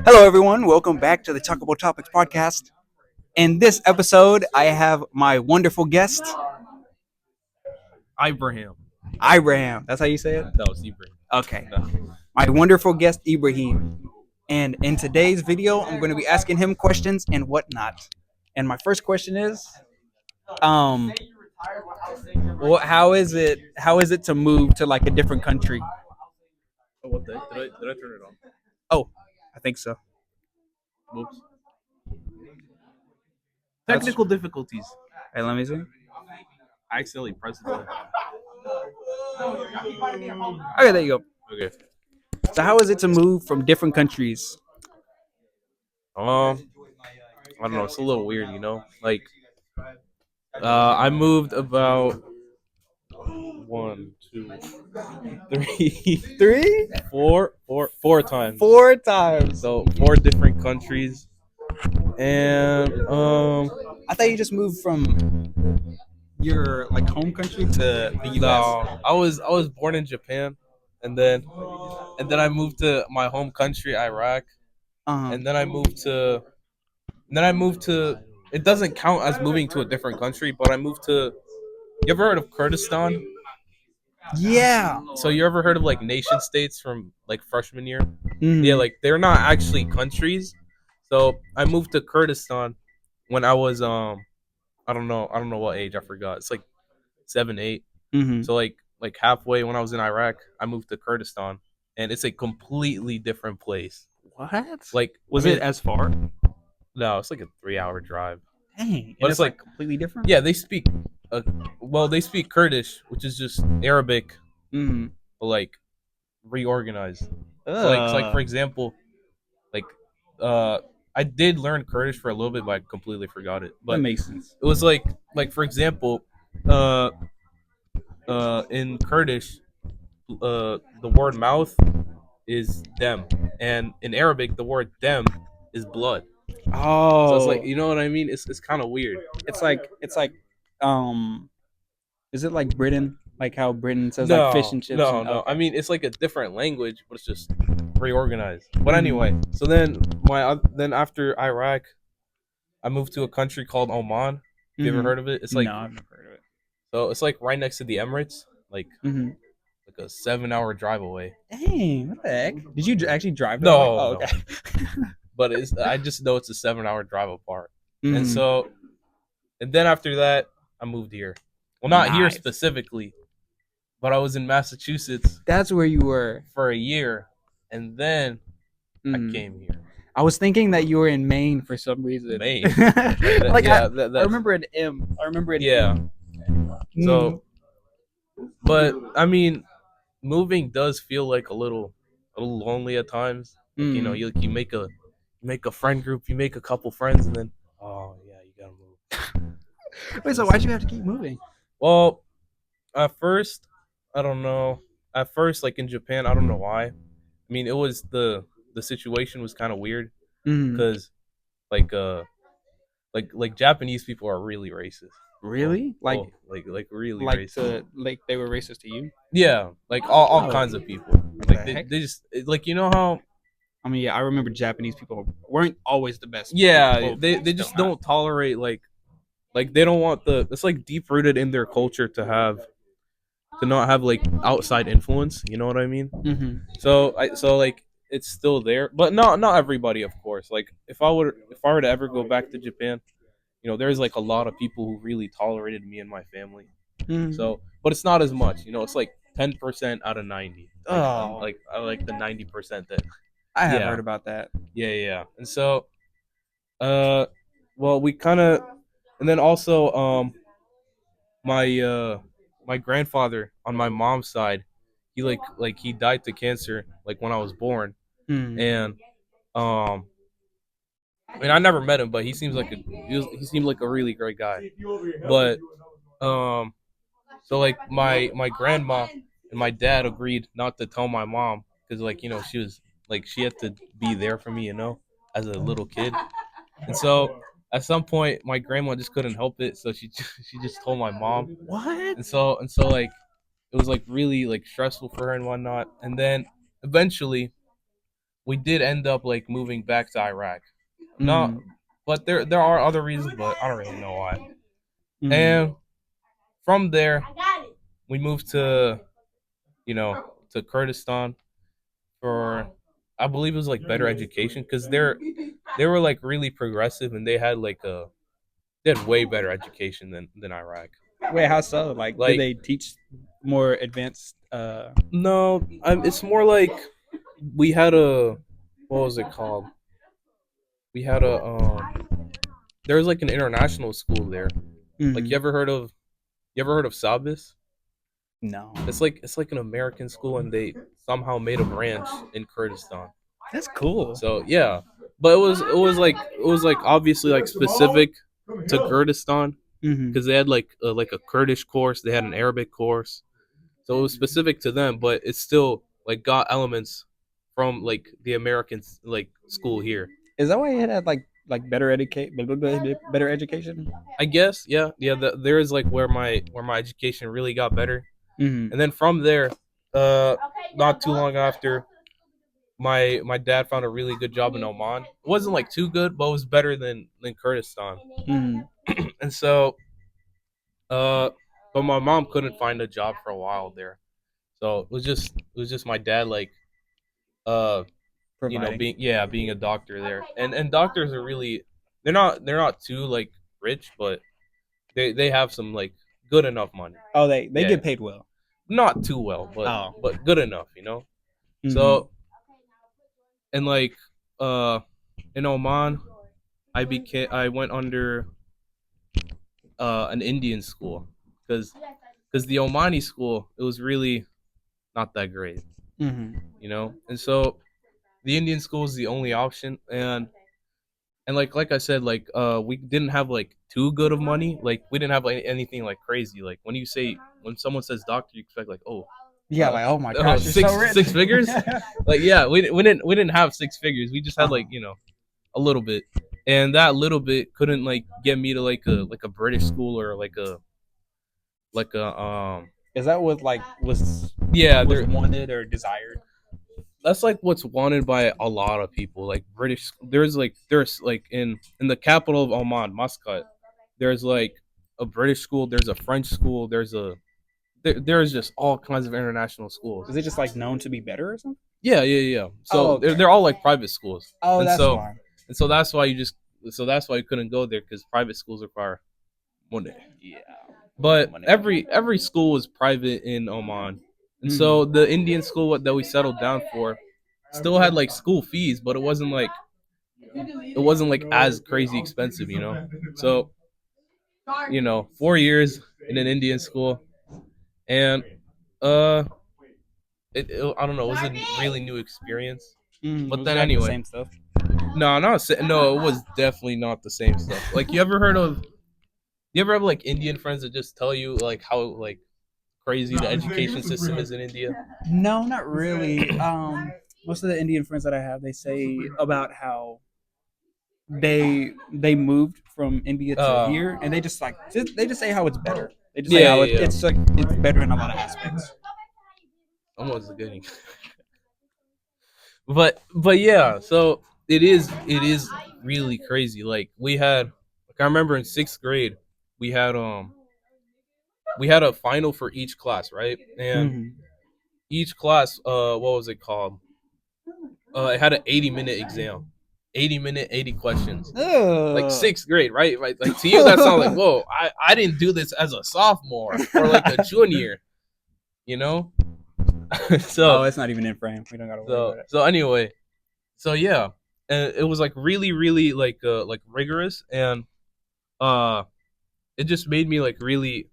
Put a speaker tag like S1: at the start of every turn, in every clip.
S1: Hello, everyone. Welcome back to the Talkable Topics podcast. In this episode, I have my wonderful guest,
S2: Ibrahim.
S1: Ibrahim. That's how you say it?
S2: That was Ibrahim.
S1: Okay.
S2: No.
S1: My wonderful guest, Ibrahim. And in today's video, I'm going to be asking him questions and whatnot. And my first question is, um, how is it to move to like a different country?
S2: Oh, what the heck? Did I turn it on?
S1: Oh, I think so.
S2: Whoops.
S1: That's-
S2: Technical difficulties.
S1: Hey, let me see.
S2: I accidentally pressed it.
S1: Okay, there you go.
S2: Okay.
S1: So, how is it to move from different countries?
S2: I don't know. It's a little weird, Like, I moved about one, two, three,
S1: Three?
S2: four times.
S1: 4 times.
S2: So 4 different countries, and
S1: I thought you just moved from your like home country to the U.S.
S2: no, I was born in Japan, and then I moved to my home country, Iraq,
S1: Uh-huh.
S2: and then I moved to it doesn't count as moving to a different country, but I moved to you ever heard of Kurdistan?
S1: Yeah.
S2: So you ever heard of like nation states from like freshman year?
S1: Mhm.
S2: Yeah, like they're not actually countries. So I moved to Kurdistan when I was I don't know what age, I forgot. It's like 7, 8.
S1: Mhm.
S2: So like halfway when I was in Iraq, I moved to Kurdistan, and it's a completely different place.
S1: What?
S2: Like
S1: Was
S2: I mean,
S1: it as far?
S2: no, it's like a 3-hour drive.
S1: Dang.
S2: But
S1: And
S2: it's
S1: it's like
S2: like
S1: completely different?
S2: yeah, uh, they speak Kurdish, which is just Arabic,
S1: Mhm.
S2: but like reorganized. So like for example, like uh I did learn Kurdish for a little bit, but I completely forgot it.
S1: That
S2: But
S1: makes sense.
S2: it was like for example, uh in Kurdish, the word mouth is dem, and in Arabic the word dem is blood. So it's like,
S1: Oh.
S2: you know what I mean? It's kind of weird.
S1: It's like um is it like Britain? Like how Britain says like fish
S2: No,
S1: and chips
S2: no,
S1: and
S2: no. I
S1: okay.
S2: mean, it's like a different language, but it's just reorganized. But
S1: Mhm.
S2: anyway, so then after Iraq, I moved to a country called Oman. Have you ever
S1: Mhm.
S2: heard of it?
S1: No, I've never heard of it.
S2: So it's like right next to the Emirates,
S1: Mhm.
S2: like a 7-hour drive away.
S1: Dang, what the heck? Did you actually drive that way?
S2: No,
S1: Oh,
S2: no,
S1: okay.
S2: but I just know it's a 7-hour drive apart. And
S1: Mhm.
S2: so and then after that, I moved here. Well, not here
S1: Nice.
S2: specifically, but I was in Massachusetts
S1: That's where you were.
S2: for a year, and then I
S1: Mhm.
S2: came here.
S1: I was thinking that you were in Maine for some reason.
S2: Maine.
S1: Like
S2: Yeah,
S1: I remember an M. I remember an
S2: yeah.
S1: M.
S2: So,
S1: Mhm.
S2: but I mean, moving does feel like a little lonely at times. Like
S1: Mhm.
S2: you make a friend group, you make a couple friends, and then oh yeah, you gotta move.
S1: Wait, so
S2: It's-
S1: why'd you have to keep moving?
S2: well, at first, I don't know. At first, like in Japan, I don't know why. I mean, it was the situation was kind of weird
S1: Mhm.
S2: because like like Japanese people are really racist. Oh,
S1: Really? Like
S2: like really
S1: like
S2: racist.
S1: to like they were racist to you?
S2: Yeah, like all
S1: Oh,
S2: kinds of people.
S1: what the
S2: Like they,
S1: heck?
S2: they just like you know how
S1: I mean, yeah, I remember Japanese people weren't always the best.
S2: yeah
S1: Well,
S2: they
S1: still
S2: just
S1: not.
S2: don't tolerate like they don't want it's like deep rooted in their culture to not have like outside influence. You know what I mean?
S1: Mhm.
S2: So like it's still there, but not everybody, of course. Like if I were to ever go back to Japan, there's like a lot of people who really tolerated me and my family.
S1: Mhm.
S2: So, but it's not as much. It's like 10% out of 90.
S1: Oh,
S2: Like I like the 90% that
S1: I have
S2: yeah
S1: heard about that.
S2: yeah. And so uh well we kind of and then also my my grandfather on my mom's side, he died to cancer like when I was born.
S1: Mhm.
S2: And um I mean I never met him, but he seemed like a really great guy. But um so like my grandma and my dad agreed not to tell my mom because like she was like she had to be there for me, as a little kid. And so at some point my grandma just couldn't help it, so she she just told my mom.
S1: What?
S2: And so like it was like really like stressful for her and whatnot. And then eventually we did end up like moving back to Iraq. Not,
S1: Mm.
S2: but there are other reasons, but I don't really know why.
S1: Mm.
S2: And from there, we moved to to Kurdistan for, I believe it was like better education because they were like really progressive and they had way better education than Iraq.
S1: Wait, how so? Like, did
S2: Like
S1: they teach more advanced?
S2: no, it's more like we had a, what was it called? We had a there was like an international school there. Like
S1: Mhm.
S2: you ever heard of Sabis?
S1: No,
S2: It's like an American school and they somehow made a branch in Kurdistan.
S1: that's cool.
S2: So yeah, but it was like obviously like specific to Kurdistan
S1: Hmm.
S2: because they had like a Kurdish course, they had an Arabic course, so it was specific to them, but it still like got elements from like the American like school here.
S1: Is that why it had like better better education?
S2: I guess yeah. There is like where my education really got better,
S1: Hmm.
S2: and then from there, uh, not too long after, my dad found a really good job in Oman. It wasn't like too good, but it was better than Kurdistan.
S1: Hmm.
S2: And so, uh, but my mom couldn't find a job for a while there. So it was just my dad like uh
S1: Providing.
S2: being a doctor there. And doctors are really, they're not too like rich, but they have some like good enough money.
S1: Oh, they
S2: Yeah.
S1: get paid well.
S2: Not too well,
S1: Oh.
S2: but good enough, you know?
S1: Hmm.
S2: So, and like uh in Oman, I went under an Indian school because the Omani school, it was really not that great,
S1: Hmm.
S2: you know. And so the Indian school is the only option, and like I said, like we didn't have like too good of money. Like we didn't have like anything like crazy. Like when someone says doctor, you expect like, oh,
S1: Yeah, like, oh my
S2: oh,
S1: gosh, you're so rich.
S2: six figures. Like yeah, we didn't have six figures. We just had
S1: Uh-huh.
S2: like a little bit, and that little bit couldn't like get me to like a British school or like a
S1: Is that what like
S2: yeah,
S1: was
S2: there,
S1: wanted or desired?
S2: that's like what's wanted by a lot of people. Like British, there's like in the capital of Oman, Muscat. There's like a British school. There's a French school. There's just all kinds of international schools.
S1: Is it just like known to be better or something?
S2: Yeah.
S1: Oh,
S2: So
S1: okay.
S2: they're all like private schools,
S1: Oh,
S2: and
S1: that's
S2: so
S1: why.
S2: that's why that's why you couldn't go there because private schools require money.
S1: Yeah.
S2: But
S1: Money, money, money.
S2: every school was private in Oman, and so
S1: Hmm.
S2: the Indian school that we settled down for still had like school fees, but it wasn't like as crazy expensive, you know. So 4 years in an Indian school, and uh, I don't know, it was a really new experience.
S1: Mm,
S2: But
S1: was it
S2: then
S1: like the
S2: anyway,
S1: same stuff?
S2: no, it was definitely not the same stuff. Like you ever have like Indian friends that just tell you like how like crazy the education system is in India?
S1: No, not really. Most of the Indian friends that I have, they say about how they moved from India to
S2: Uh,
S1: here, and they just say how it's better. They just say
S2: yeah,
S1: how
S2: yeah,
S1: it's
S2: yeah.
S1: like it's better in a lot of aspects.
S2: Almost getting, but yeah. So it is really crazy. Like I remember in sixth grade, we had we had a final for each class, right? And
S1: Hmm.
S2: each class, what was it called? It had an 80-minute exam, 80 minute, 80 questions. Like
S1: Ugh.
S2: sixth grade, right? Like to you, that sounds like whoa. I didn't do this as a sophomore or like a junior, you know.
S1: Oh,
S2: so
S1: it's not even in frame. We don't gotta worry about it.
S2: so anyway, so yeah, and it was like really like rigorous, and uh, it just made me like really,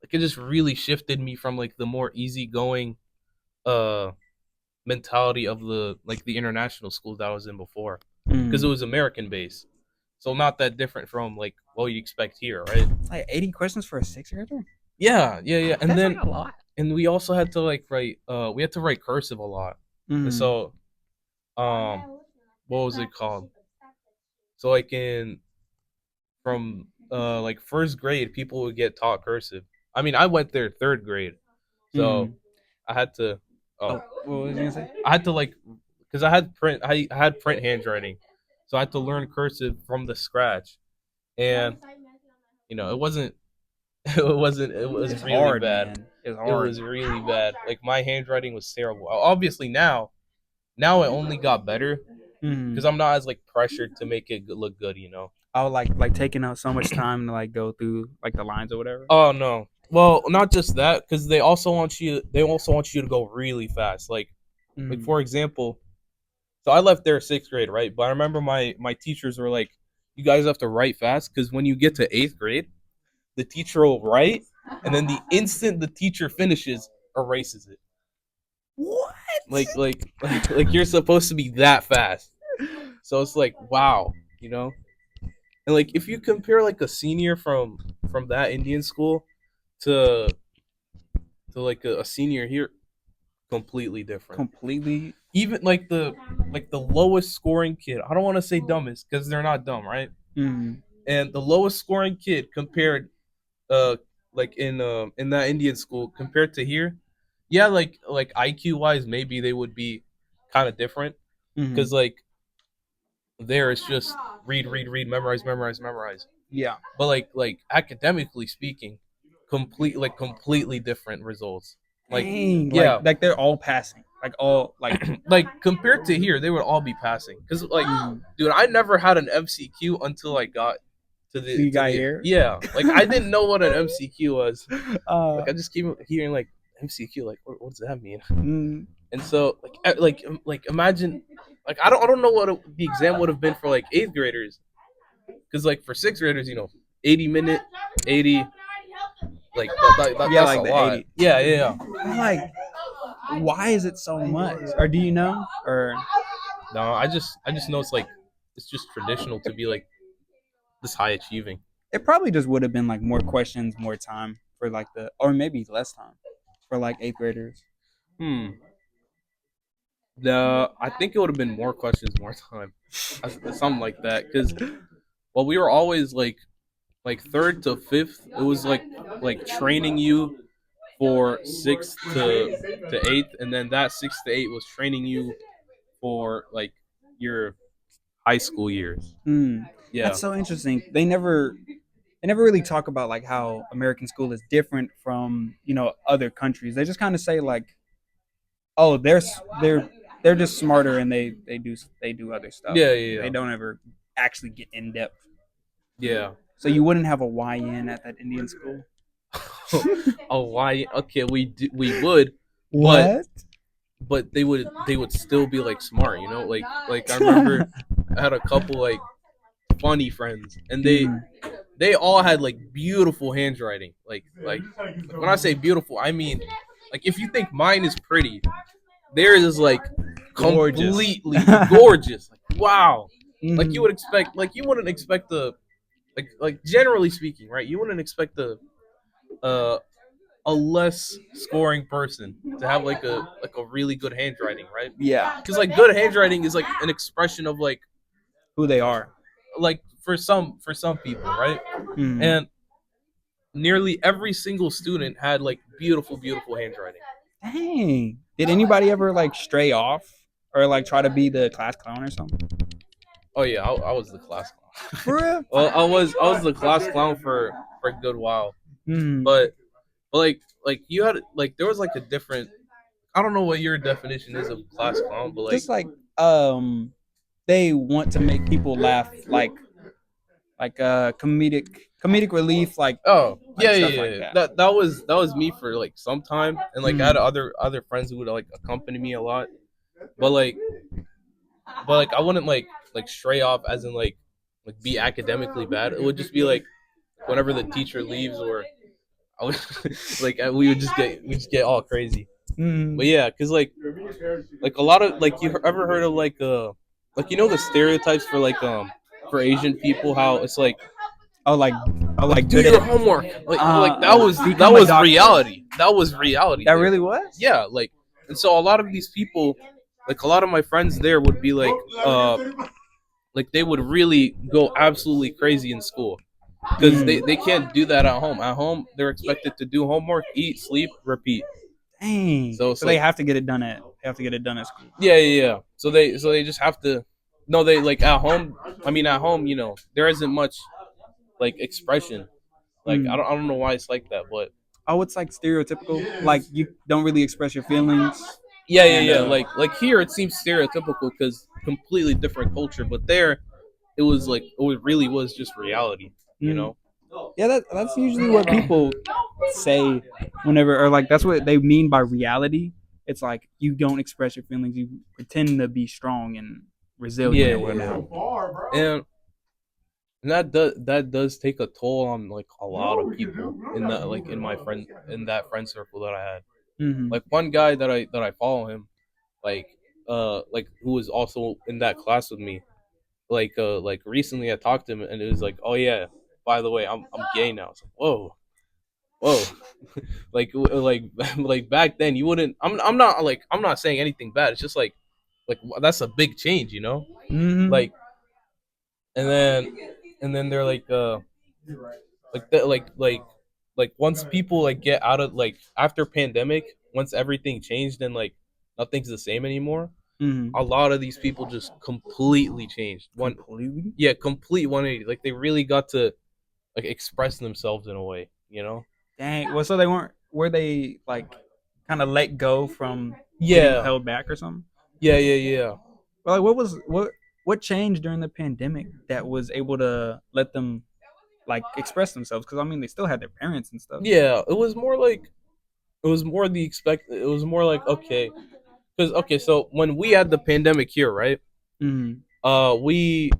S2: like it just really shifted me from like the more easygoing uh mentality of the international school that I was in before, because it
S1: Mm.
S2: was American based, so not that different from like what you expect here, right?
S1: Like 80 questions for a sixth grader?
S2: Yeah, and
S1: That's
S2: then
S1: like a lot.
S2: and we also had to like write we had to write cursive a lot, and
S1: Mm.
S2: so what was it called? So like in from like first grade, people would get taught cursive. I mean, I went there third grade, so
S1: Mm.
S2: I had to. Oh,
S1: Oh, what was you gonna say?
S2: I had to like, because I had print handwriting, so I had to learn cursive from the scratch, and it wasn't it was
S1: It's
S2: really
S1: hard,
S2: bad.
S1: man. It's
S2: It
S1: hard.
S2: was really bad. Like my handwriting was terrible. Obviously now it only got better
S1: Mm.
S2: because I'm not as like pressured to make it look good.
S1: I would like taking out so much time to like go through like the lines or whatever.
S2: Oh no. Well, not just that, because they also want you to go really fast. Like
S1: Mm.
S2: for example, so I left there sixth grade, right? But I remember my teachers were like, "You guys have to write fast because when you get to eighth grade, the teacher will write, and then the instant the teacher finishes, erases it.
S1: What?
S2: Like you're supposed to be that fast. So it's like, wow, you know. And like if you compare like a senior from that Indian school to like a senior here, completely different.
S1: Completely.
S2: Even like the lowest scoring kid. I don't want to say dumbest because they're not dumb, right?
S1: Mm.
S2: And the lowest scoring kid compared like in that Indian school compared to here, yeah, like IQ wise maybe they would be kind of different
S1: Mm.
S2: because like there it's just read, memorize.
S1: Yeah.
S2: But like academically speaking, completely different results. Like
S1: Dang.
S2: yeah,
S1: Like they're all passing. Like all like.
S2: like compared to here, they would all be passing. Cause like,
S1: Mm.
S2: dude, I never had an MCQ until I got
S1: You
S2: to
S1: got
S2: the
S1: here.
S2: yeah. Like I didn't know what an MCQ was.
S1: uh.
S2: Like I just keep hearing like MCQ. Like what does that mean?
S1: Mm.
S2: And so like imagine like I don't know what the exam would have been for like eighth graders. Cause like for sixth graders, 80 minute, 80 like
S1: Yeah,
S2: that's a
S1: like the
S2: lot.
S1: 80.
S2: Yeah.
S1: I'm like, why is it so much? Or do you know? Or
S2: No, I just know it's just traditional to be like this high achieving.
S1: it probably just would have been like more questions, more time for like the, or maybe less time for like eighth graders.
S2: Hmm. The I think it would have been more questions, more time, something like that. Because well, we were always like third to fifth. It was like training you for sixth to eighth, and then that sixth to eight was training you for like your high school years.
S1: Mm.
S2: Yeah.
S1: That's so interesting. They never really talk about like how American school is different from other countries. They just kind of say like, oh, they're just smarter and they do other stuff. They
S2: Yeah.
S1: don't ever actually get in depth.
S2: Yeah.
S1: So you wouldn't have a YN at that Indian school.
S2: Oh, why? Okay, we would, but
S1: What?
S2: they would still be like smart, Like I remember I had a couple like funny friends, and
S1: Mm.
S2: they all had like beautiful handwriting. Like when I say beautiful, I mean like if you think mine is pretty, theirs is like
S1: Gorgeous.
S2: completely gorgeous. Like wow. Like
S1: Mhm.
S2: you wouldn't expect the like generally speaking, right? You wouldn't expect the uh a less scoring person to have like a really good handwriting, right?
S1: Yeah.
S2: Because like good handwriting is like an expression of
S1: Who they are.
S2: like for some people, right?
S1: Mm.
S2: And nearly every single student had like beautiful handwriting.
S1: Dang. Did anybody ever like stray off or like try to be the class clown or something?
S2: Oh yeah, I was the class
S1: For
S2: clown.
S1: real?
S2: Well, I was the class clown for a good while,
S1: Mm.
S2: but like you had like there was like a different. I don't know what your definition is of class clown, but like
S1: Just like they want to make people laugh like comedic relief
S2: oh
S1: like stuff like
S2: yeah.
S1: that.
S2: That was me for like some time, and like I
S1: Mm.
S2: had other friends who would like accompany me a lot, but like I wouldn't like stray off as in like be academically bad. It would just be like whenever the teacher leaves or I would like we just get all crazy.
S1: Mm.
S2: But yeah, cause like a lot of like you ever heard of like the stereotypes for Asian people how it's
S1: Oh like
S2: do
S1: good
S2: your
S1: at
S2: homework like that
S1: become a
S2: was
S1: doctor.
S2: reality
S1: That
S2: there.
S1: really was?
S2: Yeah, like and so a lot of these people like a lot of my friends there would be like they would really go absolutely crazy in school because
S1: Mm.
S2: they can't do that at home. At home, they're expected to do homework, eat, sleep, repeat.
S1: Dang.
S2: So it's
S1: So they
S2: like,
S1: have to get it done at school.
S2: yeah, yeah, yeah. So they just have to. No, they like at home. I mean, at home, there isn't much like expression. Like I
S1: Mm.
S2: don't I don't know why it's like that, but
S1: Oh, it's like stereotypical. Like you don't really express your feelings,
S2: yeah, yeah,
S1: and
S2: yeah. Like here, it seems stereotypical because completely different culture. But there, it was like it really was just reality. You
S1: mm.
S2: know?
S1: Yeah, that's usually what people say whenever, or like that's what they mean by reality. It's like you don't express your feelings, you pretend to be strong and resilient
S2: Yeah,
S1: or
S2: yeah,
S1: whatnot.
S2: yeah. And that does take a toll on like a lot of people in that like in that friend circle that I had.
S1: Mm-hmm.
S2: Like one guy that I follow him, like like who was also in that class with me. Like recently I talked to him and it was like, oh yeah, by the way, I'm gay now. It's like, whoa, whoa. like like back then you wouldn't. I'm not saying anything bad. It's just like that's a big change,
S1: Mm-hmm.
S2: like and then they're like that like once people like get out of like after pandemic, once everything changed and like nothing's the same anymore,
S1: Mm-hmm.
S2: a lot of these people just completely changed.
S1: Completely.
S2: Yeah, complete 180. Like they really got to like express themselves in a way.
S1: Dang. Well, so they weren't. Were they like kind of let go from getting
S2: Yeah,
S1: held back or something?
S2: yeah, yeah, yeah,
S1: Well, like what changed during the pandemic that was able to let them like express themselves? Because I mean, they still had their parents and stuff.
S2: yeah. It was more like, okay, because okay, so when we had the pandemic here, right?
S1: Mm.
S2: We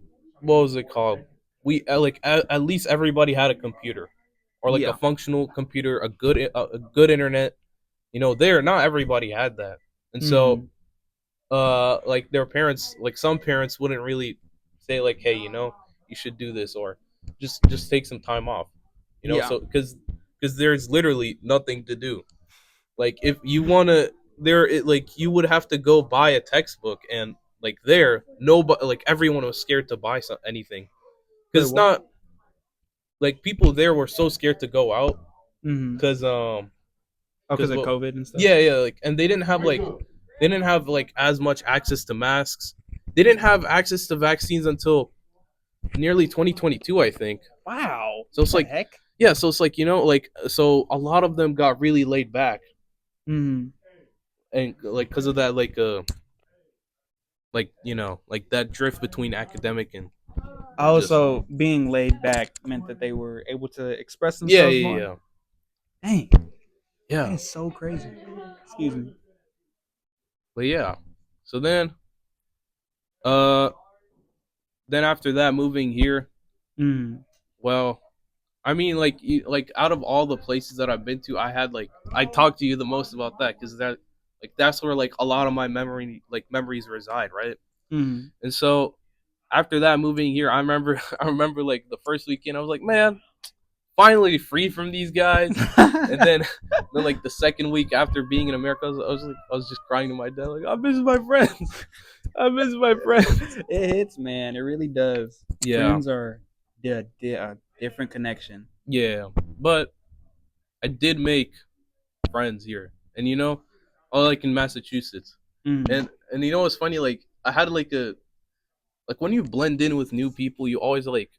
S2: what was it called? We like at least everybody had a computer or like a
S1: Yeah.
S2: functional computer, a good internet. There not everybody had that, and so
S1: Mm.
S2: like their parents, like some parents wouldn't really say like, hey, you should do this or just take some time off,
S1: Yeah.
S2: so because there's literally nothing to do. Like if you want to there it like you would have to go buy a textbook, and like there nobody, like everyone was scared to buy anything
S1: Wait,
S2: because it's
S1: what?
S2: not like people there were so scared to go out
S1: Mm.
S2: because
S1: Oh, because
S2: because
S1: of
S2: well,
S1: COVID and stuff.
S2: yeah, yeah, like, and they didn't have like as much access to masks. They didn't have access to vaccines until nearly 2022, I think.
S1: Wow.
S2: So it's
S1: The
S2: like,
S1: heck?
S2: yeah, so it's like, like, so a lot of them got really laid back,
S1: Mm.
S2: and like because of that, like like that drift between academic and
S1: Oh,
S2: just
S1: so being laid back meant that they were able to express
S2: yeah,
S1: themselves
S2: yeah,
S1: more.
S2: yeah,
S1: Dang, that
S2: yeah.
S1: is so crazy. Excuse me.
S2: But yeah, so uh then after that, moving here,
S1: Mm.
S2: well, I mean, like, like out of all the places that I've been to, I talked to you the most about that because that's where like a lot of my memories reside, right?
S1: Mm.
S2: And so after that, moving here, I remember I remember like the first weekend, I was like, man, finally free from these guys. And then like the second week after being in America, I was just crying to my dad like, I miss my friends, I miss my friends.
S1: It hits, man. It really does.
S2: Yeah,
S1: Friends are a different connection.
S2: yeah, but I did make friends here, and all like in Massachusetts,
S1: Mm.
S2: and what's funny? Like I had like when you blend in with new people, you always like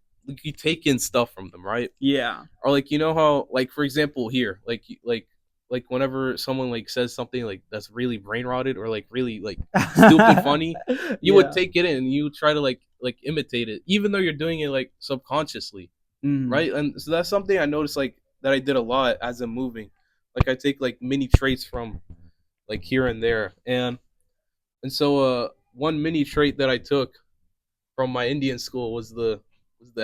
S2: you take in stuff from them, right?
S1: Yeah.
S2: Or like how like for example here, like whenever someone like says something like that's really brain rotted or like really like stupid funny, you would
S1: Yeah.
S2: take it in and you try to like imitate it, even though you're doing it like subconsciously,
S1: Mm.
S2: right? And so that's something I noticed like that I did a lot as I'm moving. Like I take like mini traits from like here and there, and so one mini trait that I took from my Indian school was the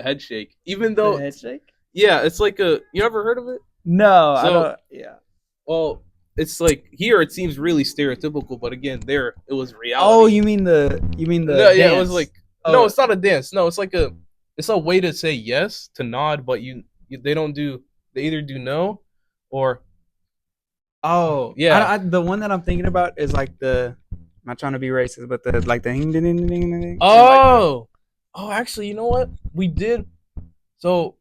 S2: head shake. Even
S1: The
S2: though
S1: head shake?
S2: yeah, it's like a you ever heard of it?
S1: No, I
S2: So
S1: don't. Yeah.
S2: well, it's like here it seems really stereotypical, but again there it was
S1: Oh,
S2: reality.
S1: you mean the
S2: No, yeah, it was
S1: dance?
S2: like no,
S1: Oh,
S2: it's not a dance. No, it's a way to say yes to nod, but they don't do they either do no or
S1: oh,
S2: yeah.
S1: the one that I'm thinking about is like the. I'm not trying to be racist, but the like the ding ding ding ding ding and like the.
S2: Oh, actually, you know what we did? So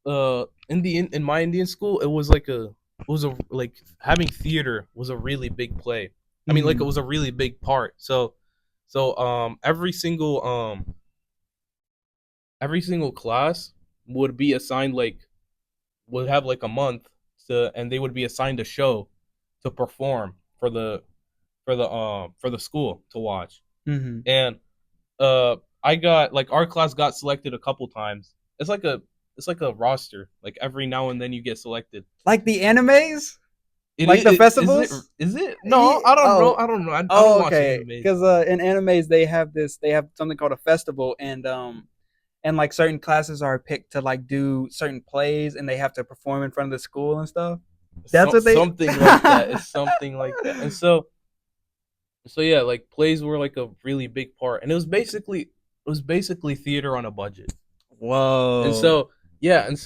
S2: in my Indian school, it was like a was a like having theater was a really big play. I mean, like it
S1: Mm-hmm.
S2: was a really big part. So every single class would be assigned like would have like a month to, and they would be assigned a show to perform for the school to watch.
S1: Mm-hmm.
S2: And I got like our class got selected a couple times. It's like a roster. Like every now and then you get selected.
S1: Like the animes,
S2: It
S1: like the
S2: is is it
S1: festivals.
S2: is it? No,
S1: Yeah.
S2: I don't know.
S1: Oh.
S2: I don't know. I don't
S1: Oh,
S2: watch
S1: okay.
S2: animes.
S1: Because in animes they have this. They have something called a festival, and like certain classes are picked to like do certain plays, and they have to perform in front of the school and stuff. That's
S2: So,
S1: what they.
S2: something like that. It's something like that. And so yeah, like plays were like a really big part, and it was basically theater on a budget. And
S1: Whoa.
S2: so yeah, and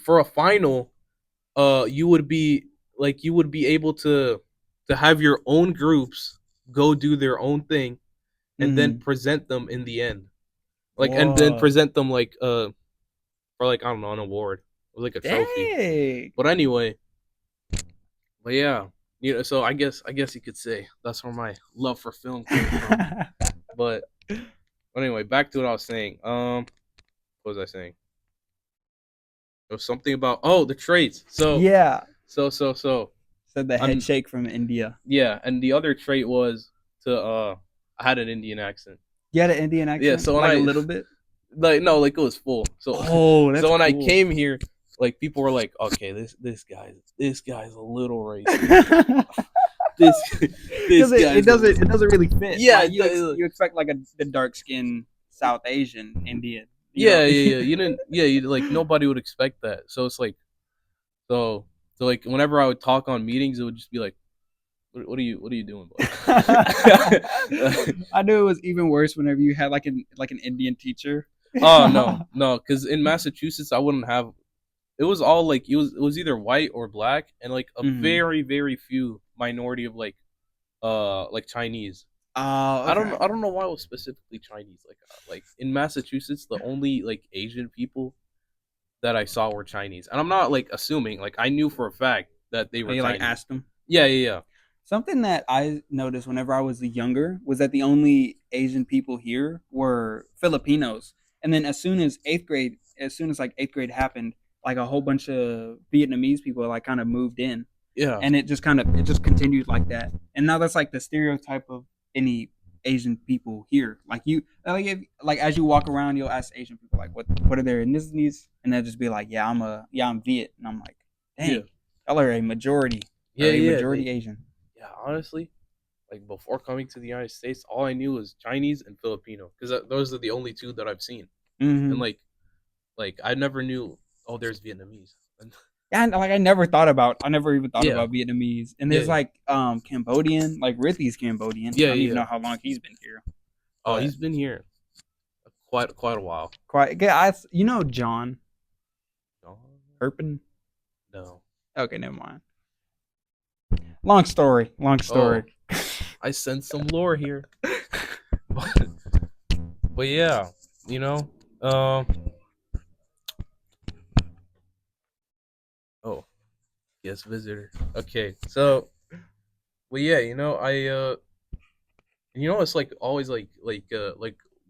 S2: for a final, you would be you would be able to have your own groups go do their own thing and then
S1: Mm-hmm.
S2: present them in the end, and then
S1: Whoa.
S2: present them for like I don't know, an award or like a trophy.
S1: Dang.
S2: But anyway, but yeah, so I guess you could say that's where my love for film came from. But anyway, back to what I was saying. What was I saying? It was something about, the traits. So
S1: Yeah.
S2: so so so
S1: Said the head
S2: I'm
S1: shake from India.
S2: yeah, and the other trait was to I had an Indian accent.
S1: You had an Indian
S2: Yeah,
S1: accent,
S2: so when
S1: like a
S2: I
S1: little bit.
S2: like no, like it was full. So
S1: Oh, that's
S2: so when I
S1: cool.
S2: came here, like people were like, okay, this guy's a little racist.
S1: Because
S2: This this
S1: it
S2: guy's a
S1: doesn't
S2: little,
S1: it doesn't really fit.
S2: yeah,
S1: Like you expect like a the dark skinned South Asian Indian. You know.
S2: yeah. You didn't, yeah, you like nobody would expect that. So it's like so so like whenever I would talk on meetings, it would just be like, what are you doing, bud?
S1: I knew it was even worse whenever you had like an Indian teacher.
S2: Oh no, because in Massachusetts I wouldn't have. It was all like it was either white or black, and like a
S1: Hmm.
S2: very very few minority of like Chinese.
S1: Oh,
S2: I
S1: okay.
S2: don't know why it was specifically Chinese. Like in Massachusetts, the only like Asian people that I saw were Chinese, and I'm not like assuming. Like I knew for a fact that they
S1: Oh,
S2: were
S1: you like
S2: Chinese.
S1: asked them.
S2: Yeah, yeah,
S1: Something that I noticed whenever I was younger was that the only Asian people here were Filipinos. And then as soon as like eighth grade happened, like a whole bunch of Vietnamese people like kind of moved in.
S2: yeah,
S1: And it just continued like that. And now that's like the stereotype of any Asian people here. Like like as you walk around, you'll ask Asian people like what are their ethnicities, and they'll just be like, I'm Viet, and I'm like,
S2: yeah,
S1: dang, y'all are a majority
S2: yeah,
S1: or a
S2: yeah.
S1: majority Asian.
S2: Yeah. Honestly, like before coming to the United States, all I knew was Chinese and Filipino because those are the only two that I've seen. And
S1: Mm-hmm.
S2: I never knew. Oh, there's Vietnamese.
S1: And like I never even thought
S2: Yeah,
S1: about Vietnamese. And
S2: yeah,
S1: there's
S2: yeah,
S1: like Cambodian, like Rithy's Cambodian.
S2: yeah,
S1: I don't even
S2: yeah.
S1: know how long he's been here,
S2: Oh,
S1: but
S2: he's been here quite a while.
S1: quite. Yeah, you know John
S2: No,
S1: Herpin.
S2: no.
S1: Okay, never mind. Long story. Long story.
S2: Oh, I sense some lore here. but, but yeah, you know. Um. Oh, guest visitor. Okay, so, well, yeah, it's like always like that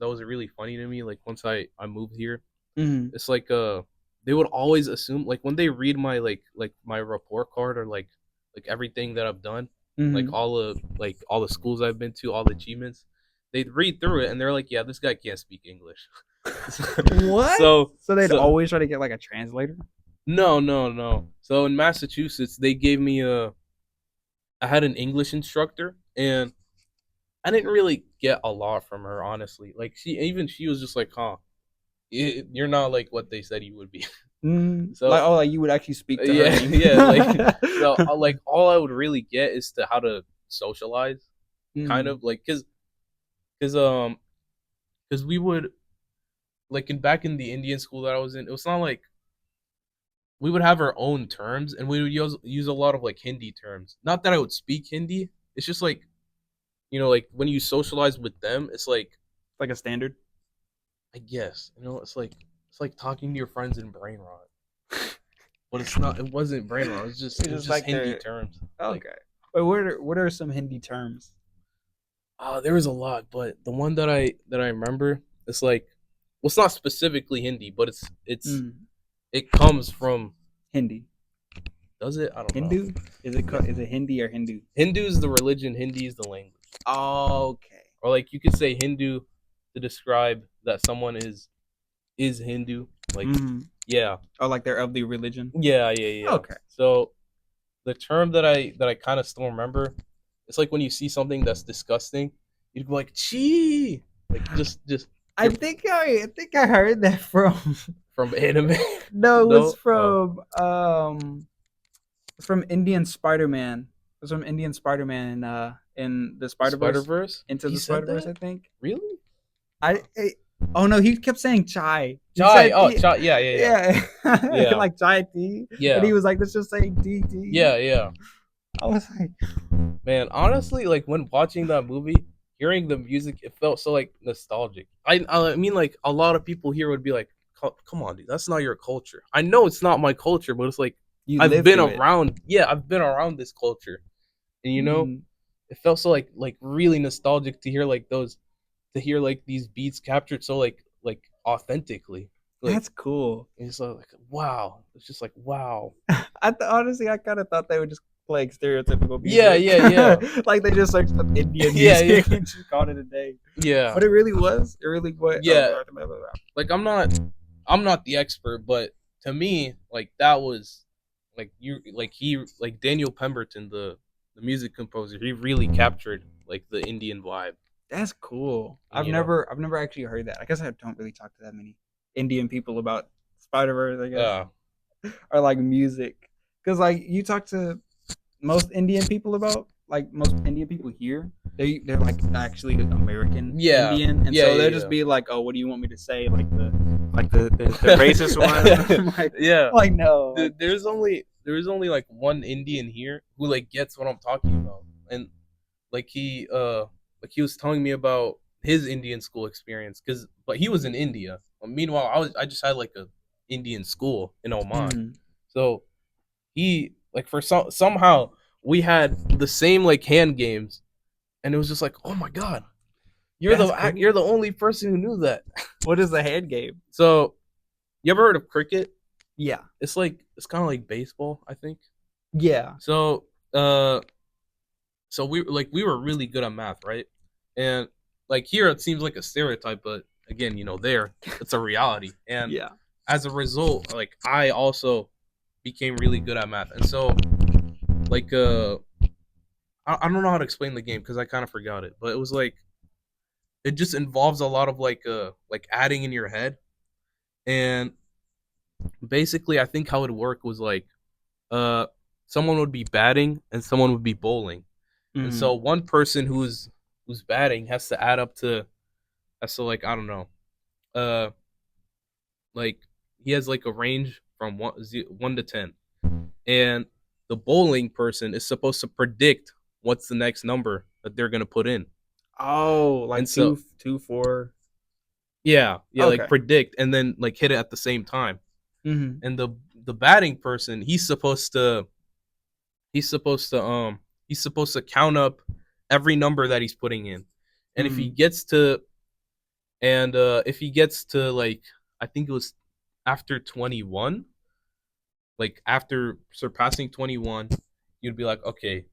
S2: was really funny to me. Like once I moved here,
S1: Mm-hmm.
S2: it's like they would always assume like when they read my my report card or like everything that I've done, like
S1: Mm-hmm.
S2: all the schools I've been to, all the achievements, they'd read through it and they're like, yeah, this guy can't speak English.
S1: What?
S2: so
S1: So they'd
S2: so
S1: always try to get like a translator.
S2: no. So in Massachusetts, they gave me a I had an English instructor, and I didn't really get a lot from her, honestly. Like she was just like, huh, you're not like what they said you would be.
S1: Mm-hmm. Like
S2: So
S1: like you would actually speak to her in
S2: yeah,
S1: English.
S2: yeah, like all I would really get is to how to socialize, kind
S1: Mm-hmm.
S2: of like because we would like in back in the Indian school that I was in, it was not like we would have our own terms and we would use a lot of like Hindi terms. Not that I would speak Hindi. It's just like like when you socialize with them, it's like
S1: Like a standard.
S2: I guess it's like talking to your friends in brain rot. but it's not. It wasn't brain rot.
S1: It's
S2: It was
S1: just
S2: just
S1: like
S2: Hindi
S1: they're
S2: terms. Like,
S1: okay. But what are some Hindi terms?
S2: there was a lot, but the one that I remember, it's like, well, it's not specifically Hindi, but
S1: Mm,
S2: it comes from.
S1: Hindi,
S2: Does it? I don't know.
S1: Hindu? Is it Hindi or Hindu?
S2: Hindu is the religion. Hindi is the language.
S1: Okay.
S2: Or like you could say Hindu to describe that someone is Hindu. Like,
S1: Mm.
S2: yeah,
S1: Oh, like they're of the religion.
S2: yeah.
S1: Okay.
S2: So the term that I kind of still remember, it's like when you see something that's disgusting, you'd be like, "Chee!" Like just
S1: I
S2: you're
S1: think I heard that from
S2: from anime.
S1: no, it was
S2: No,
S1: from Indian Spider-Man. It was from Indian Spider-Man in the
S2: Spider
S1: Spider-Verse,
S2: Verse.
S1: Into
S2: He
S1: the
S2: said
S1: Spider-Verse,
S2: that.
S1: I think.
S2: Really?
S1: I oh no, he kept saying chai. He
S2: Chai.
S1: said
S2: Oh, chai. Yeah.
S1: yeah,
S2: Yeah.
S1: like chai tea, and
S2: Yeah.
S1: he was like, let's just say DT.
S2: Yeah.
S1: I was like,
S2: Man, honestly, like when watching that movie, hearing the music, it felt so like nostalgic. I mean, like a lot of people here would be like, Come on, dude, that's not your culture." I know it's not my culture, but it's like
S1: you live through it.
S2: I've been around this culture, and
S1: Mm,
S2: it felt so like really nostalgic to hear like those, to hear like these beats captured so like authentically, like
S1: that's cool.
S2: it's like wow, it's just like wow,
S1: Honestly, I kind of thought they would just play stereotypical
S2: yeah,
S1: music,
S2: yeah, yeah,
S1: like they just searched up Indian
S2: yeah,
S1: music and just called it a day.
S2: yeah,
S1: But it really was. It really was. Oh,
S2: yeah. Like I'm not the expert, but to me, like that was like you like he like Daniel Pemberton, the music composer, he really captured like the Indian vibe.
S1: that's cool.
S2: And
S1: I've never actually heard that. I guess I don't really talk to that many Indian people about Spider Verse. I guess
S2: uh
S1: or like music, because like you talk to most Indian people about like most Indian people here, they're like actually American
S2: yeah,
S1: Indian, and
S2: yeah,
S1: so they'll
S2: yeah,
S1: just
S2: yeah.
S1: be like, "Oh, what do you want me to say?" Like the racist one.
S2: Yeah.
S1: Like no, like
S2: There's only like one Indian here who like gets what I'm talking about. And like he was telling me about his Indian school experience, cuz but he was in India. Meanwhile, I just had like a Indian school in Oman.
S1: mm,
S2: So he like for somehow we had the same like hand games, and it was just like, "Oh my god.
S1: that's cool.
S2: You're the only person who knew that."
S1: What is the head game?
S2: So, you ever heard of cricket?
S1: Yeah,
S2: It's kind of like baseball, I think.
S1: yeah.
S2: So, we were really good at math, right? And like here it seems like a stereotype, but again, there it's a reality. And
S1: Yeah.
S2: as a result, like I also became really good at math. And so like I don't know how to explain the game because I kind of forgot it, but it was like it just involves a lot of like adding in your head. And basically I think how it worked was like uh someone would be batting and someone would be bowling. And so
S1: Mm.
S2: one person who's batting has to like I don't know, uh like he has like a range from 1 to 10. And the bowling person is supposed to predict what's the next number that they're going to put in.
S1: Oh,
S2: And
S1: like
S2: so
S1: two, four.
S2: yeah, like
S1: Okay.
S2: predict and then like hit it at the same time.
S1: Mm-hmm.
S2: And the batting person, he's supposed to he's supposed to count up every number that he's putting in. And
S1: Mm-hmm.
S2: if he gets to like I think it was after 21, like after surpassing 21, you'd be like, "Okay,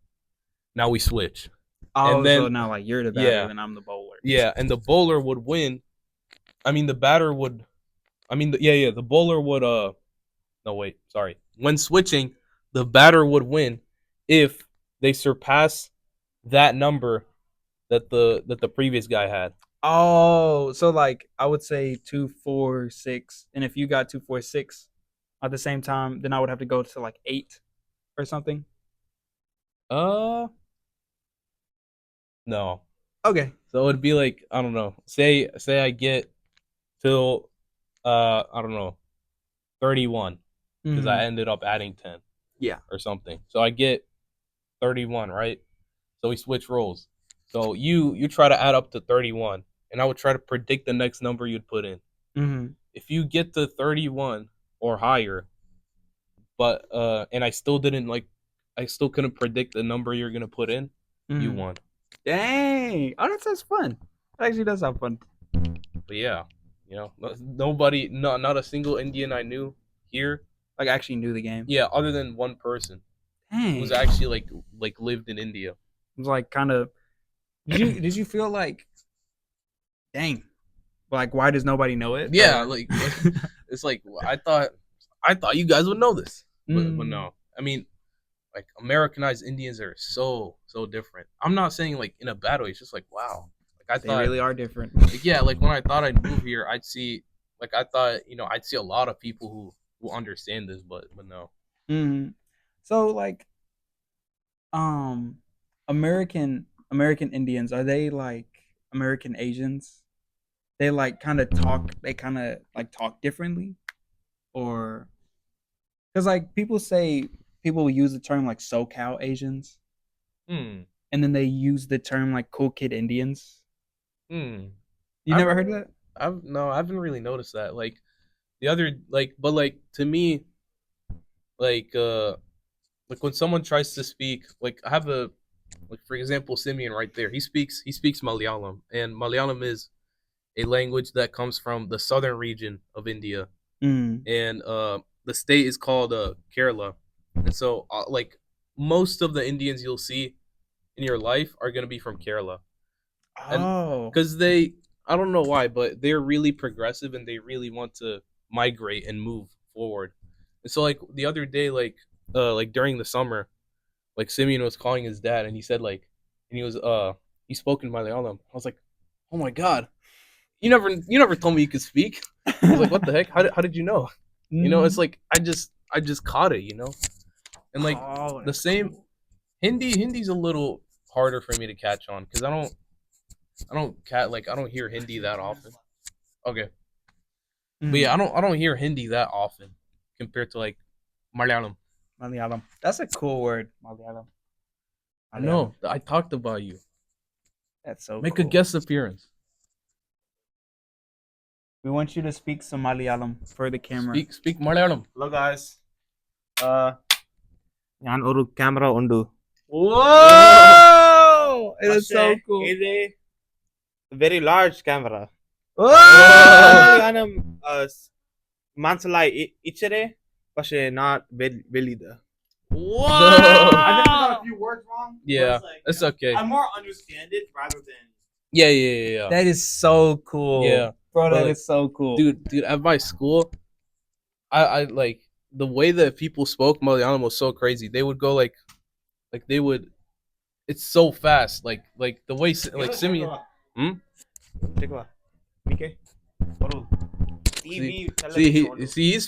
S2: now we switch." And
S1: Oh, so
S2: then
S1: now like you're the batter
S2: yeah,
S1: and I'm the bowler.
S2: yeah, and the bowler would win. I mean, the batter would yeah, the bowler would no wait, sorry. When switching, the batter would win if they surpass that number that the previous guy had.
S1: Oh, so like I would say 2, 4, 6, and if you got 2, 4, 6 at the same time, then I would have to go to like 8 or something.
S2: Uh no.
S1: Okay.
S2: So it would be like I don't know. Say I get till I don't know 31 because I
S1: Mm-hmm.
S2: ended up adding 10
S1: Yeah.
S2: or something. So I get 31, right? So we switch roles. So you try to add up to 31, and I would try to predict the next number you'd put in.
S1: Mm-hmm.
S2: If you get to 31 or higher, but and I still didn't like, I still couldn't predict the number you're gonna put in. You
S1: Mm.
S2: won.
S1: Dang. Oh, that sounds fun. That actually does sound fun.
S2: But yeah, nobody, not a single Indian I knew here.
S1: Like, I actually knew the game.
S2: Yeah, other than one person
S1: Dang.
S2: who's actually like lived in India.
S1: It was like kind of. Did you feel like, dang, like why does nobody know it?
S2: Yeah,
S1: Or
S2: like it's like I thought you guys would know this, but
S1: mm,
S2: no. I mean, like Americanized Indians are so different. I'm not saying like in a bad way. It's just like wow. Like I
S1: they
S2: thought,
S1: really are different.
S2: like yeah, like when I thought I'd move here, I'd see, like I thought I'd see a lot of people who understand this, but no.
S1: Mm. So like um American Indians, are they like American Asians? They like kind of talk. They kind of like talk differently, or because like people use the term like SoCal Asians,
S2: Hmm.
S1: and then they use the term like cool kid Indians.
S2: Hmm.
S1: You
S2: I've
S1: never heard of that?
S2: I've no, I haven't really noticed that. Like the other, like, but like to me, like like when someone tries to speak, like I have a, like for example, Simeon right there. He speaks Malayalam, and Malayalam is a language that comes from the southern region of India,
S1: Mm.
S2: and the state is called Kerala, and so like most of the Indians you'll see in your life are gonna be from Kerala, and
S1: Oh.
S2: because they, I don't know why, but they're really progressive and they really want to migrate and move forward. And so like the other day, like during the summer, like Simeon was calling his dad and he said like, and he spoke in Malayalam. I was like, oh my god, you never told me you could speak. I was like, what the heck? How did you know? It's
S1: Mm.
S2: like I just caught it, and like
S1: Oh,
S2: the
S1: that's
S2: same
S1: cool.
S2: Hindi's a little harder for me to catch on because I don't hear Hindi that often. Okay, but yeah,
S1: Mm.
S2: I don't hear Hindi that often compared to like Malayalam.
S1: Malayalam. That's a cool word. Malayalam.
S2: I
S1: Malayalam.
S2: know I talked about you.
S1: That's so
S2: Make a
S1: cool.
S2: guest appearance.
S1: We want you to speak some Malayalam for the camera.
S2: Speak Malayalam.
S3: Hello guys. ഞാൻ ഒരു camera ഉണ്ട്.
S1: Whoa! It is so cool.
S3: ഇത് very large camera.
S1: Whoa!
S3: ഞാനും മനസ്സിലായി ഇച്ചിരി പക്ഷേ not വലിയത്.
S2: Whoa!
S3: I think I got a few words wrong.
S2: Yeah,
S3: Like,
S2: it's okay.
S3: I more understand it rather than.
S2: Yeah.
S1: That is so cool.
S2: Yeah,
S1: Bro, that
S2: like,
S1: is so cool.
S2: dude, at my school, I like the way that people spoke Malayalam was so crazy. They would go like they would. It's so fast. Like the way like Simeon. Hmm?
S3: BK. TV,
S2: See,
S3: television.
S2: he's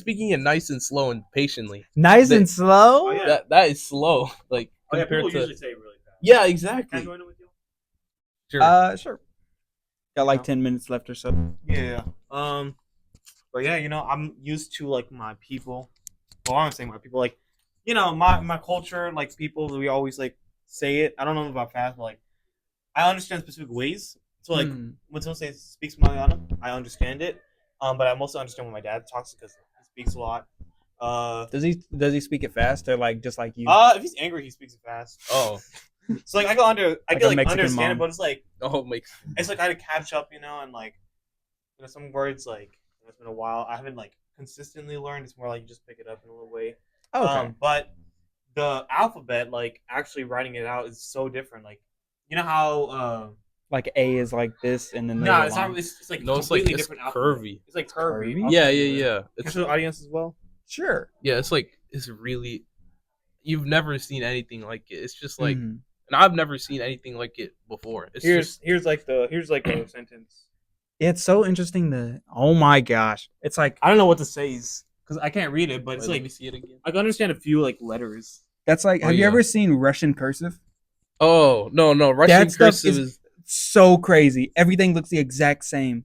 S2: speaking it nice and slow and patiently.
S1: Nice
S2: That-
S1: and slow?
S3: Oh, yeah.
S2: That is slow. Like
S3: Oh yeah,
S2: compared
S3: people
S2: to
S3: usually say it really fast.
S2: yeah,
S3: Can I
S2: exactly.
S3: join it with you?
S2: Sure.
S1: Sure. Got like 10 minutes left or so.
S3: Yeah. But yeah, I'm used to like my people. Well, I'm saying my people, like, my culture, like people, we always like say it. I don't know about fast, but like I understand specific ways. So like when someone says speaks Malayalam, I understand it. But I mostly understand when my dad talks because he speaks a lot.
S1: Does he speak it fast or like just like you?
S3: If he's angry, he speaks it fast.
S2: Oh,
S3: So like I
S1: Like
S3: can
S1: a
S3: like
S1: Mexican
S3: understand it,
S1: mom.
S3: but it's like I had to catch up, and like some words like it's been a while. I haven't like consistently learned. It's more like you just pick it up in a little way.
S1: Oh, okay.
S3: But the alphabet, like actually writing it out, is so different. Like you know how
S1: Like A is like this and then
S3: nah,
S1: there's
S3: it's
S1: a
S3: not.
S1: line.
S3: It's like
S2: no, it's like
S3: completely
S2: it's
S3: different alphabet.
S2: curvy.
S3: It's like curvy.
S1: Curvy?
S3: I'll
S2: Yeah,
S3: show
S2: yeah,
S3: you.
S2: yeah.
S3: Can I
S2: It's
S3: show the audience as well?
S1: Sure.
S2: yeah, it's really, you've never seen anything like it. It's just like,
S1: Mhm.
S2: and I've never seen anything like it before. It's just
S3: Here's like a sentence.
S1: It's so interesting to. Oh my gosh. It's like
S3: I don't know what to say because I can't read it, but it's
S2: wait, let
S3: like
S2: me see it again.
S3: I can understand a few like letters.
S1: that's like
S2: Oh,
S1: have you
S2: yeah.
S1: ever seen Russian cursive?
S2: Oh no, Russian
S1: That stuff
S2: cursive is
S1: so crazy. Everything looks the exact same.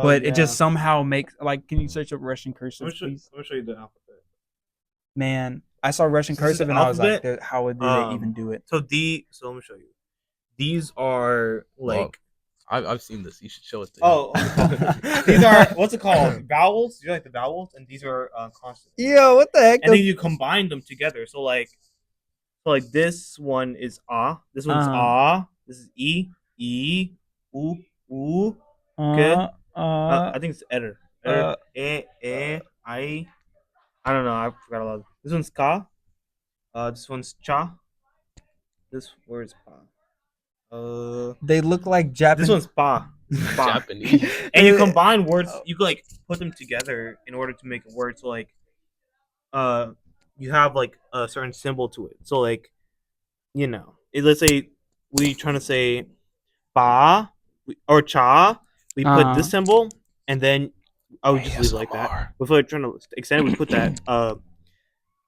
S1: But it just
S3: Yeah.
S1: somehow makes like can you search up Russian cursive, please?
S3: Let me show you the alphabet.
S1: Man, I saw Russian
S3: So this is
S1: cursive
S3: the
S1: and I was like,
S3: alphabet?
S1: how did they even
S3: Um,
S1: do it?
S3: So let me show you. These are like
S2: I've seen this. You should show it to him.
S3: Oh, what's it called? These are what's it called? Vowels. You like the vowels, and these are consonants.
S1: Yo, what the heck?
S3: And then you combine them together. So like this one is ah. This one's
S1: Uh-huh.
S3: ah. This is e, oo, oo. Okay. I think it's error.
S1: uh,
S3: I. I don't know. I forgot a lot. This one's ka. This one's cha. This word is pa.
S1: they look like
S3: This
S1: Japanese.
S3: one's pa. This is pa.
S2: Japanese.
S3: And you combine words. You could like put them together in order to make a word. So like, you have like a certain symbol to it. So like, let's say we trying to say ba or cha. We put this symbol, and then I would just leave it like that. But if we're trying to extend it, we put that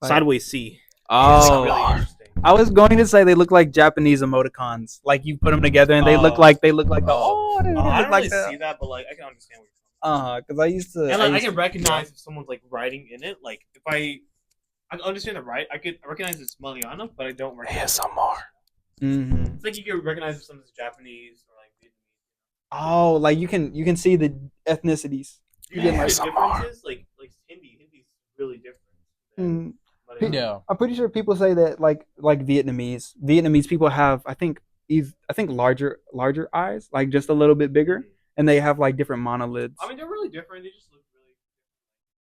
S3: sideways C. It's
S1: Oh,
S3: really interesting.
S1: I was going to say they look like Japanese emoticons. Like you put them together and they look like the
S3: I
S1: they
S3: don't
S1: look like
S3: really
S1: the
S3: see that, but like I can understand what you're talking
S1: because I used to.
S3: about. And like I
S1: used
S3: can
S1: to-
S3: recognize if someone's like writing in it. Like if I can understand the right, I could recognize it's Malayalam, but I don't recognize.
S1: Mhm.
S3: It's like you can recognize if someone's Japanese or like Vietnamese.
S1: Oh, like you can see the ethnicities.
S3: You
S1: get
S3: get
S1: like
S3: the differences, like Hindi's really different.
S1: Mhm.
S3: Malayalam.
S2: Yeah.
S1: I'm pretty sure people say that like Vietnamese people have I think larger eyes, like just a little bit bigger, and they have like different monolids.
S3: I mean, they're really different. They just look really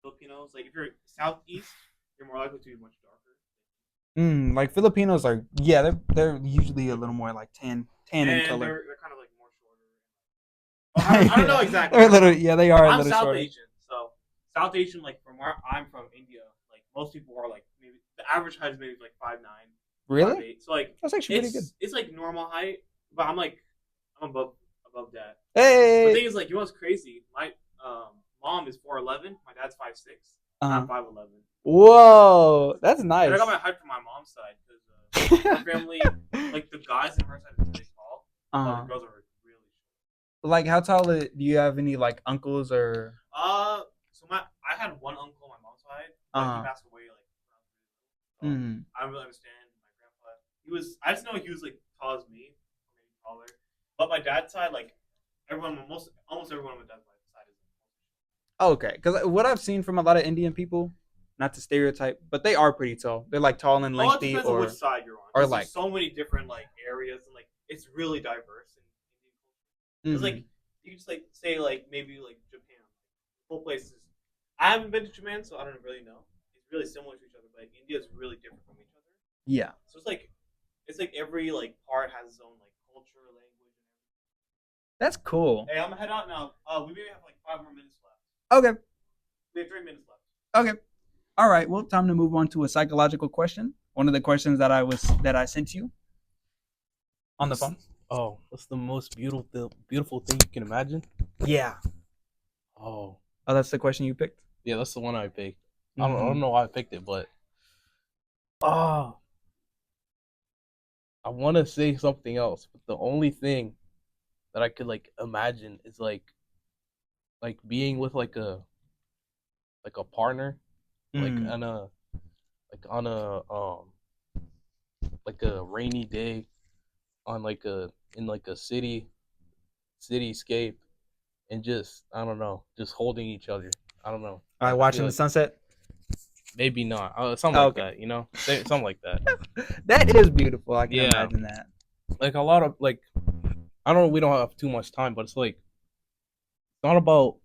S3: Filipinos. Like if you're southeast, you're more likely to be much darker.
S1: Like Filipinos are they're usually a little more like tan in
S3: And
S1: color.
S3: they're kind of like more shorter. Well, I don't know exactly.
S1: They're a little they are a
S3: I'm
S1: little
S3: South
S1: shorter.
S3: Asian, so South Asian, like from where I'm from, India, like most people are like maybe the average height is maybe like 5'9",
S1: Really?
S3: 5'8". So like
S1: That's actually pretty good.
S3: it's like normal height, but I'm above that.
S1: Hey.
S3: The thing is, like, you know what's crazy? My mom is 4'11", my dad's 5'6", I'm 5'11".
S1: Whoa, that's nice.
S3: And I got my height from my mom's side because her family, like the guys on her side are really tall, but the girls are really short.
S1: Like how tall do you have any like uncles or?
S3: So I had one uncle on my mom's side, but he passed away like when I was really little. So I don't really understand my grandpa. I just know he was like tall as me, or maybe taller. But my dad's side, like almost everyone on my dad's side is.
S1: Okay, because what I've seen from a lot of Indian people, not to stereotype, but they are pretty tall. They're like tall and
S3: Well, it
S1: lengthy,
S3: depends on
S1: or
S3: which side you're on.
S1: or
S3: There's
S1: like
S3: so many different like areas, and like it's really diverse in Indian culture. It's like you can just like say like maybe like Japan, whole place is. I haven't been to Japan, so I don't really know. It's really similar to each other, but like, India is really different from each other.
S1: yeah.
S3: So it's like every like part has its own like culture, language.
S1: That's cool.
S3: Hey, I'm gonna head out now. We maybe have like 5 more minutes left.
S1: Okay.
S3: We have 3 minutes left.
S1: Okay. All right. Well, time to move on to a psychological question. One of the questions that I sent you on the phone.
S2: Oh, what's the most beautiful thing you can imagine?
S1: Yeah.
S2: Oh,
S1: that's the question you picked.
S2: yeah, that's the one I picked. I don't know why I picked it, but I want to say something else. But the only thing that I could like imagine is like being with like a partner, like on a like a rainy day on like in like a cityscape, and just I don't know, just holding each other. I don't know.
S1: All right, watching the sunset.
S2: Maybe not. Something like
S1: Okay.
S2: that, you know? Something like that.
S1: That is beautiful. I can
S2: Yeah.
S1: imagine that.
S2: Like a lot of like we don't have too much time, but it's like it's not about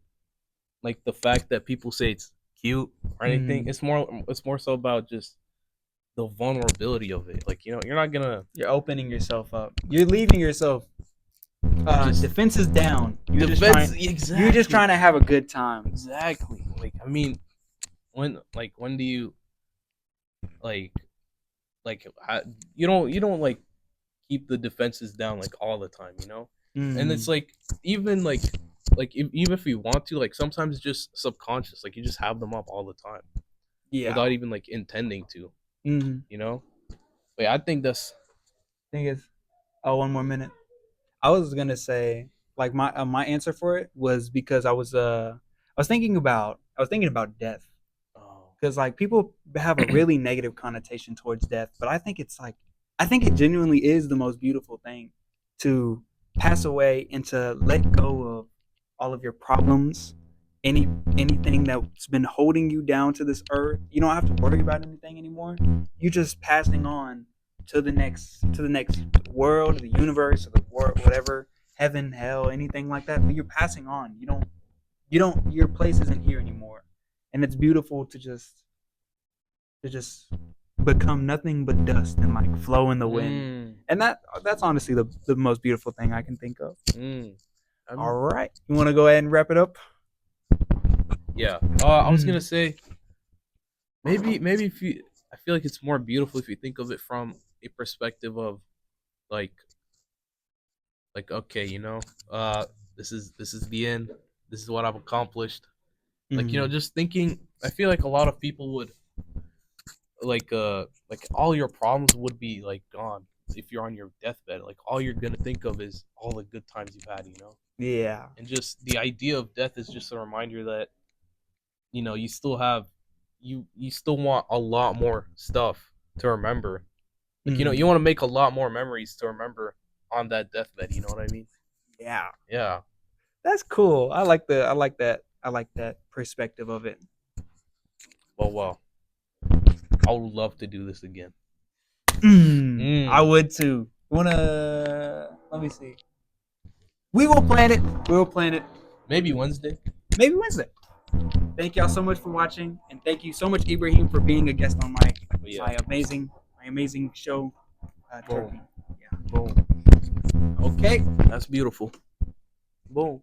S2: like the fact that people say it's cute or anything. It's more so about just the vulnerability of it. Like, you know, you're not gonna
S1: You're opening yourself up. You're leaving yourself defenses down. You're just trying to have a good time.
S2: Exactly. Like, I mean, when do you like you don't like keep the defenses down like all the time, you know? And it's like even even if you want to, like sometimes it's just subconscious, like you just have them up all the time without even like intending to, you know? But yeah, I think that's
S1: Thing is, 1 more minute. I was gonna say like my answer for it was because I was thinking about death, because like people have a really negative connotation towards death, but I think it genuinely is the most beautiful thing to pass away and to let go of all of your problems, anything that's been holding you down to this earth. You don't have to worry about anything anymore. You're just passing on to the next world, the universe, or the world, whatever, heaven, hell, anything like that. But you're passing on. You don't your place isn't here anymore. And it's beautiful to just become nothing but dust and like flow in the wind. And that's honestly the most beautiful thing I can think of. All right. You want to go ahead and wrap it up?
S2: Yeah. I was gonna say maybe if you, I feel like it's more beautiful if you think of it from a perspective of like okay, this is the end. This is what I've accomplished. Like just thinking. I feel like a lot of people would like all your problems would be like gone if you're on your deathbed. Like all you're gonna think of is all the good times you've had.
S1: Yeah.
S2: And just the idea of death is just a reminder that you still have you still want a lot more stuff to remember. Like you want to make a lot more memories to remember on that deathbed. You know what I mean?
S1: Yeah.
S2: Yeah.
S1: That's cool. I like that perspective of it.
S2: Well, I would love to do this again.
S1: I would too. Let me see. We will plan it. We will plan it.
S2: Maybe Wednesday.
S1: Maybe Wednesday. Thank y'all so much for watching, and thank you so much, Ibrahim, for being a guest on my amazing show. Turkey. Yeah.
S2: Boom.
S1: Okay.
S2: That's beautiful. Boom.